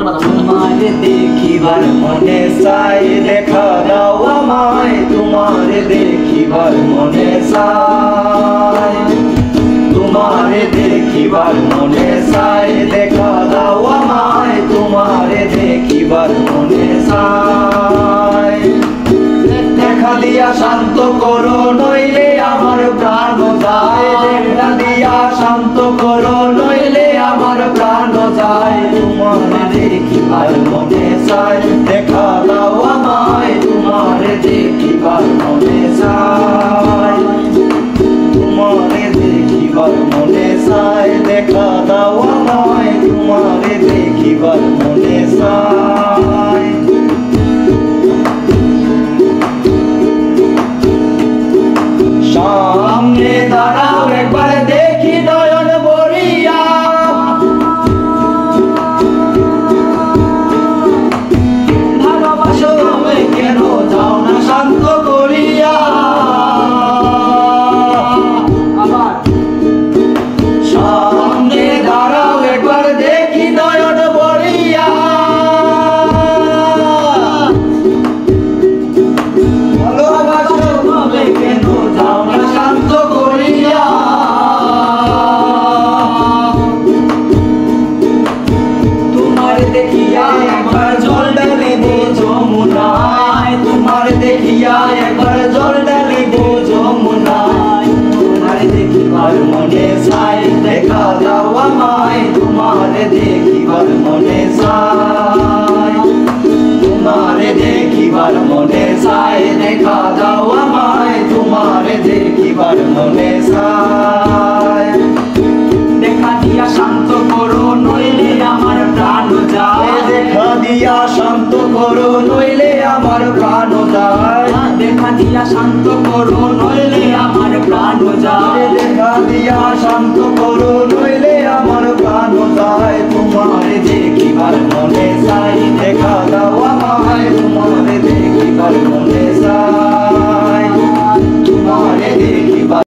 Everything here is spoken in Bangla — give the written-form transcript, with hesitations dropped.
তোমারে দেখিবার মনে চাই দেখা দাও আমায় তোমারে দেখিবার মনে চাই তোমারে দেখিবার মনে চাই দেখা দাও আমায় তোমারে দেখিবার মনে চাই দেখা দিয়া শান্ত করো নইলে আমার প্রাণ যায় দেখা দিয়া শান্ত করো নইলে আমার প্রাণ যায় তোমারে দেখিবার মনে চাই দেখা দাও আমায় তোমারে দেখিবার মনে চাই তোমারে দেখিবার মনে চাই দেখা দাও আমায় তোমারে দেখিবার মনে চাই সামনে দাঁড়াও একবার দেখি নয়ন ভরিয়া ভালোবাসো আমায় কেন যাও না শান্ত করিয়া সামনে দাঁড়াও একবার দেখি নয়ন ভরিয়া ভালোবাসো আমায় কেন যাও না শান্ত করিয়া তোমার দেখিয়া একবার জল ঢালিব যমুনায় তোমার দেখিয়া একবার জল ঢালিব যমুনায় তোমার দেখিবার মনে চাই দেখা দাও আমায় তোমার দেখিবার মনে চাই তোমার দেখিবার মনে চাই দেখা দাও আমায় তোমার দেখিবার মনে চাই দেখা দিয়া শান্ত করো নইলে আমার প্রাণ যায় দেখা দিয়া শান্ত করো নইলে আমার প্রাণ যায় দেখা দিয়া শান্ত করো নইলে আমার প্রাণ যায় দেখা দিয়া শান্ত করো